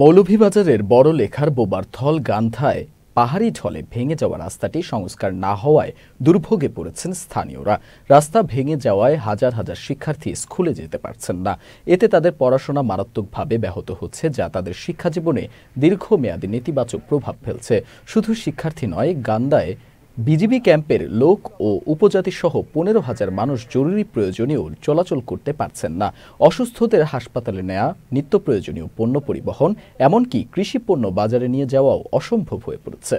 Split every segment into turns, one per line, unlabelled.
মৌলভীবাজারের বড়লেখার বোবারথল গান্ধায় পাহাড়ি ঢলে ভেঙে যাওয়া রাস্তাটি সংস্কার না হওয়ায় দুর্ভোগে পড়েছেন স্থানীয়রা। রাস্তা ভেঙে যাওয়ায় হাজার হাজার শিক্ষার্থী স্কুলে যেতে পারছেন না। এতে তাদের পড়াশোনা মারাত্মকভাবে ব্যাহত হচ্ছে, যা তাদের শিক্ষাজীবনে দীর্ঘমেয়াদী নেতিবাচক প্রভাব ফেলছে। শুধু শিক্ষার্থী নয়, গান্ধায় বিজিবি ক্যাম্পের লোক ও উপজাতি সহ 15,000 মানুষ জরুরি প্রয়োজনীয় চলাচল করতে পারছেন না। অসুস্থদের হাসপাতালে নেওয়া, নিত্য প্রয়োজনীয় পণ্য পরিবহন, এমনকি কৃষি পণ্য বাজারে নিয়ে যাওয়াও অসম্ভব হয়ে পড়েছে।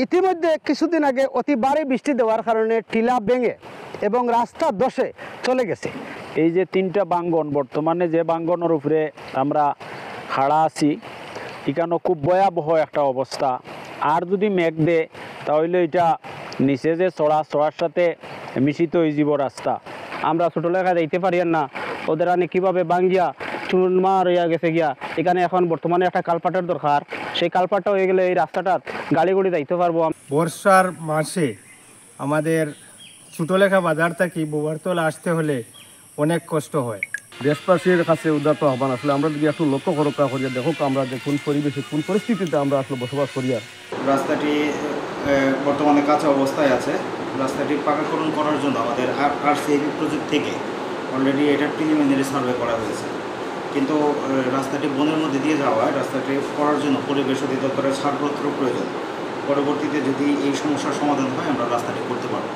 ইতিমধ্যে কিছুদিন আগে অতি ভারী বৃষ্টি দেওয়ার কারণে টিলা ভেঙে এবং রাস্তা ধসে চলে গেছে।
এই যে 3টা বাঙ্গন, বর্তমানে যে বাঙ্গনের উপরে আমরা খাড়া আছি, এখানে খুব ভয়াবহ একটা অবস্থা। আর যদি মেঘ দে তাহলে এটা নিচে যে চড়ার সাথে মিশ্রিত হয়ে যাব রাস্তা। আমরা ছোটলেখা যাইতে পারি না, ওদের আনে কীভাবে বাঙ্গিয়া চুরমার হইয়া গেছে গিয়া। এখানে এখন বর্তমানে একটা কালপাটের দরকার। সেই কালপাটটা হয়ে গেলে এই রাস্তাটা গাড়ি যাইতে পারবো।
বর্ষার মাসে আমাদের ছোটলেখা বাজার থেকে বোবারতল আসতে হলে অনেক কষ্ট হয়।
দেশবাসীর কাছে উদারত আহ্বান, আসলে আমরা যদি একটু লক্ষ্য করোকা করিয়া দেখো আমরা যে কোন পরিবেশে কোন পরিস্থিতিতে আমরা আসলে বসবাস করি।
রাস্তাটি বর্তমানে কাঁচা অবস্থায় আছে। রাস্তাটি পাকাকরণ করার জন্য আমাদের আরসিএবি প্রজেক্ট থেকে অলরেডি এটা প্রিলিমিনারি সার্ভে করা হয়েছে, কিন্তু রাস্তাটি বনের মধ্যে দিয়ে যাওয়ায় রাস্তাটি করার জন্য পরিবেশ অধিদপ্তরের ছাড়পত্র প্রয়োজন। পরবর্তীতে যদি এই সমস্যার সমাধান হয়, আমরা রাস্তাটি করতে পারব।